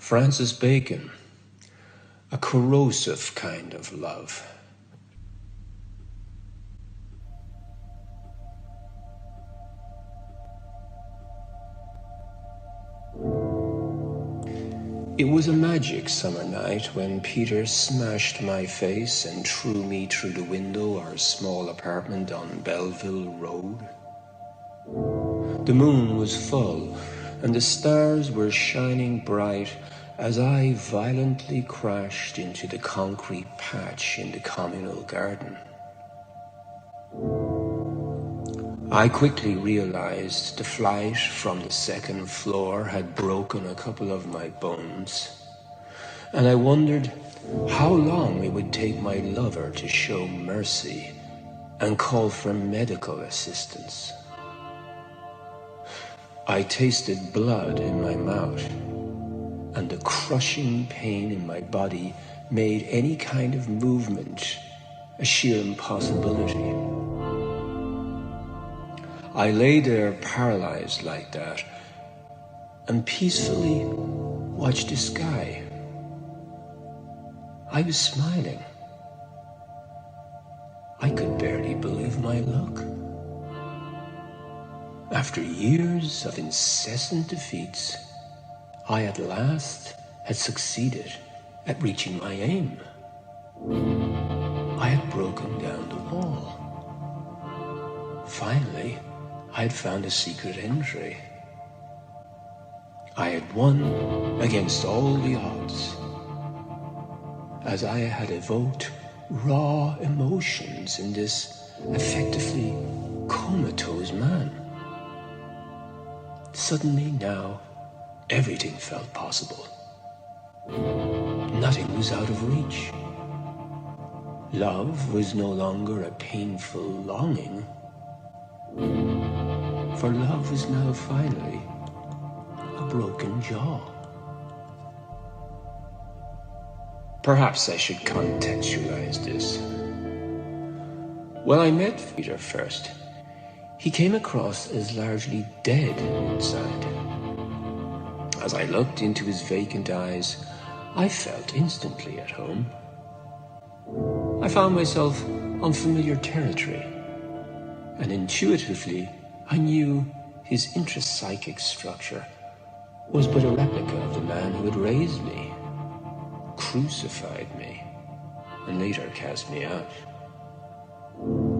Francis Bacon, a corrosive kind of love. It was a magic summer night when Peter smashed my face and threw me through the window of our small apartment on Belleville Road. The moon was full and the stars were shining bright as I violently crashed into the concrete patch in the communal garden. I quickly realized the flight from the second floor had broken a couple of my bones, and I wondered how long it would take my lover to show mercy and call for medical assistance. I tasted blood in my mouth, and the crushing pain in my body made any kind of movement a sheer impossibility. I lay there paralyzed like that and peacefully watched the sky. I was smiling. I could barely believe my luck. After years of incessant defeats, I at last had succeeded at reaching my aim. I had broken down the wall. Finally, I had found a secret entry. I had won against all the odds, as I had evoked raw emotions in this effectively comatose man. Suddenly now, everything felt possible. Nothing was out of reach. Love was no longer a painful longing, for love was now finally a broken jaw. Perhaps I should contextualize this. When I met Peter first, he came across as largely dead inside. As I looked into his vacant eyes, I felt instantly at home. I found myself on familiar territory, and intuitively I knew his intrapsychic structure was but a replica of the man who had raised me, crucified me, and later cast me out.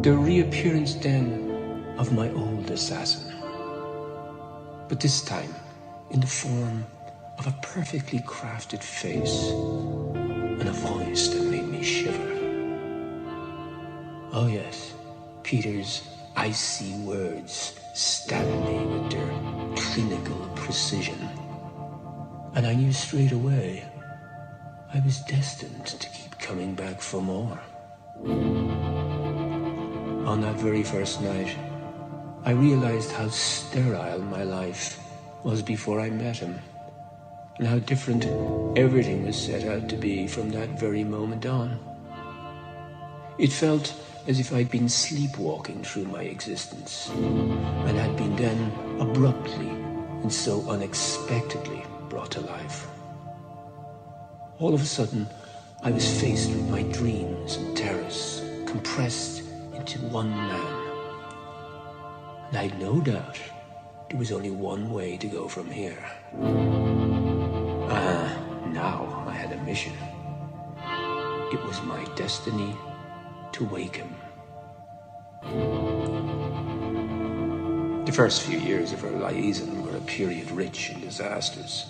The reappearance then of my old assassin, but this time in the form of a perfectly crafted face and a voice that made me shiver. Oh yes, Peter's icy words stabbed me with their clinical precision, and I knew straight away I was destined to keep coming back for more. On that very first night, I realized how sterile my life was before I met him, and how different everything was set out to be from that very moment on. It felt as if I'd been sleepwalking through my existence, and had been then abruptly and so unexpectedly brought to life. All of a sudden, I was faced with my dreams and terrors compressed into one man. And I'd no doubt there was only one way to go from here. Now I had a mission. It was my destiny to wake him. The first few years of our liaison were a period rich in disasters.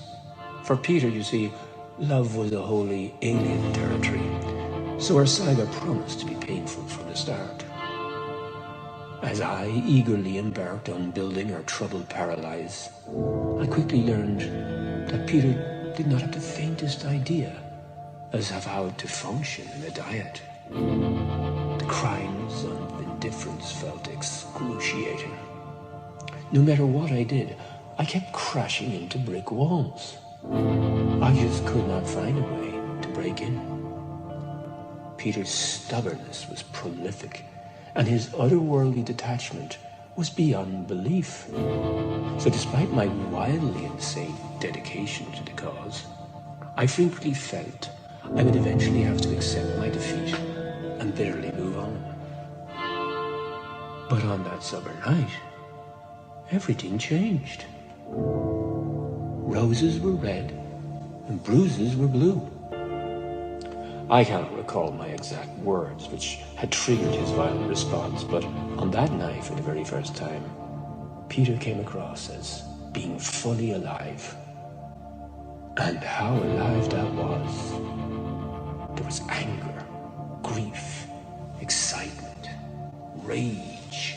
For Peter, you see, love was a wholly alien territory, so our saga promised to be painful from the start. As I eagerly embarked on building our troubled paradise, I quickly learned that Peter did not have the faintest idea as of how to function in a diet. The crimes of indifference felt excruciating. No matter what I did, I kept crashing into brick walls. I just could not find a way to break in. Peter's stubbornness was prolific, and his otherworldly detachment was beyond belief. So despite my wildly insane dedication to the cause, I frequently felt I would eventually have to accept my defeat and bitterly move on. But on that summer night, everything changed. Roses were red and bruises were blue. I cannot recall my exact words which had triggered his violent response, but on that night, for the very first time, Peter came across as being fully alive. And how alive that was. There was anger, grief, excitement, rage,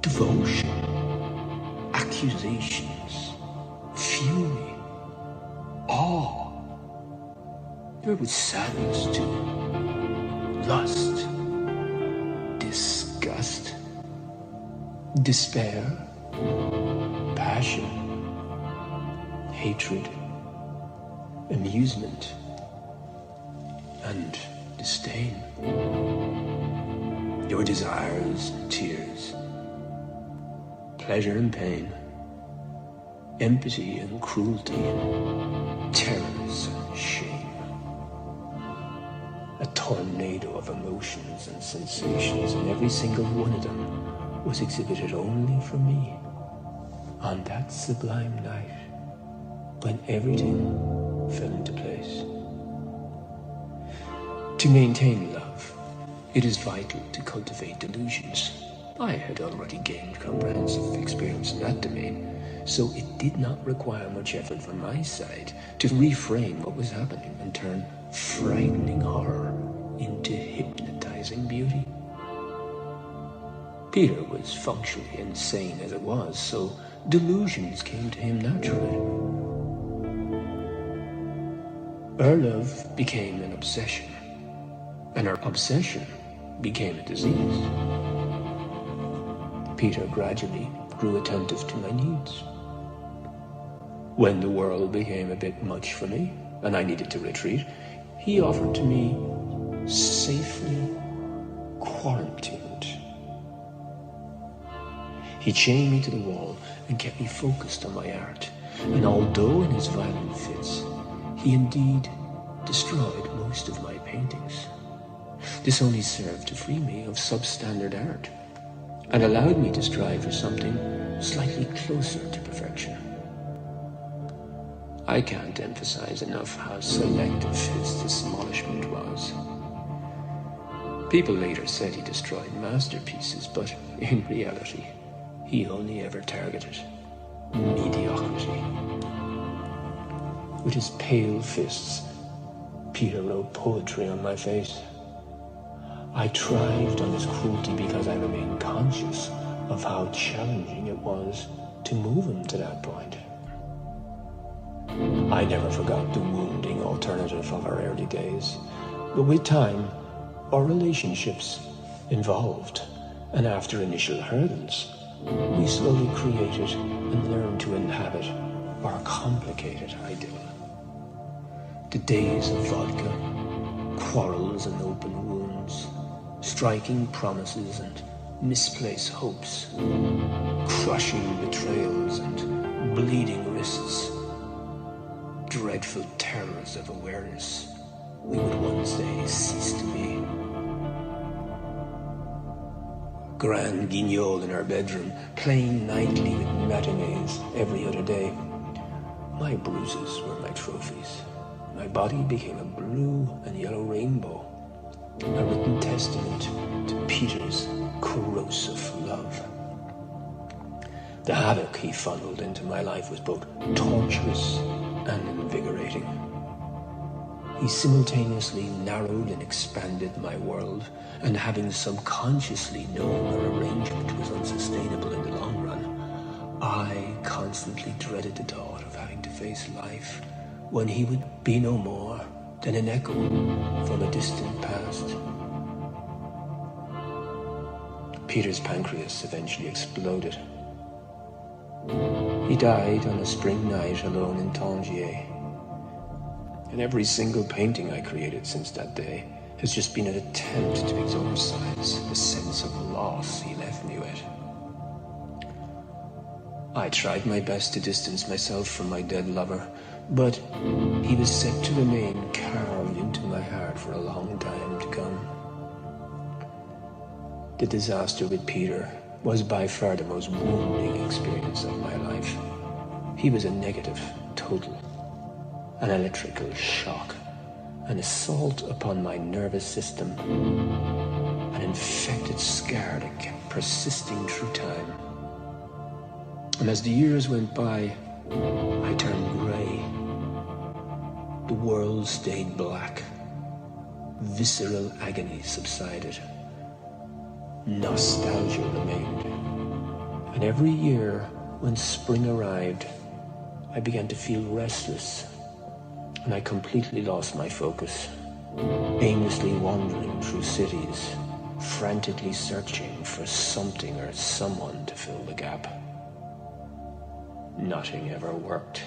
devotion, accusations, fury, awe. There was sadness too, lust, disgust, despair, passion, hatred, amusement, and disdain. There were desires and tears, pleasure and pain, empathy and cruelty, terrors and shame. A tornado of emotions and sensations, and every single one of them was exhibited only for me on that sublime night when everything fell into place. To maintain love, it is vital to cultivate delusions. I had already gained comprehensive experience in that domain, so it did not require much effort from my side to reframe what was happening and turn frightening horror into hypnotizing beauty. Peter was functionally insane as it was, so delusions came to him naturally. Our love became an obsession, and our obsession became a disease. Peter gradually grew attentive to my needs. When the world became a bit much for me, and I needed to retreat, he offered to me safely quarantined. He chained me to the wall and kept me focused on my art, and although in his violent fits, he indeed destroyed most of my paintings, this only served to free me of substandard art and allowed me to strive for something slightly closer to perfection. I can't emphasize enough how selective his demolishment was. People later said he destroyed masterpieces, but in reality, he only ever targeted mediocrity. With his pale fists, Peter wrote poetry on my face. I thrived on his cruelty because I remained conscious of how challenging it was to move him to that point. I never forgot the wounding alternative of our early days, but with time, our relationships evolved, and after initial hurdles, we slowly created and learned to inhabit our complicated idyll. The days of vodka, quarrels and open wounds, striking promises and misplaced hopes, crushing betrayals and bleeding wrists, dreadful terrors of awareness we would one day cease to be. Grand guignol in our bedroom, playing nightly with matinees every other day. My bruises were my trophies. My body became a blue and yellow rainbow, a written testament to Peter's corrosive love. The havoc he funneled into my life was both torturous and invigorating. He simultaneously narrowed and expanded my world, and having subconsciously known our arrangement was unsustainable in the long run, I constantly dreaded the thought of having to face life when he would be no more than an echo from a distant past. Peter's pancreas eventually exploded. He died on a spring night alone in Tangier. And every single painting I created since that day has just been an attempt to exorcise the sense of loss he left me with. I tried my best to distance myself from my dead lover, but he was set to remain carved into my heart for a long time to come. The disaster with Peter was by far the most wounding experience of my life. He was a negative, total, an electrical shock, an assault upon my nervous system, an infected scar that kept persisting through time. And as the years went by, I turned grey. The world stayed black. Visceral agony subsided. Nostalgia remained. And every year, when spring arrived, I began to feel restless, and I completely lost my focus, aimlessly wandering through cities, frantically searching for something or someone to fill the gap. Nothing ever worked.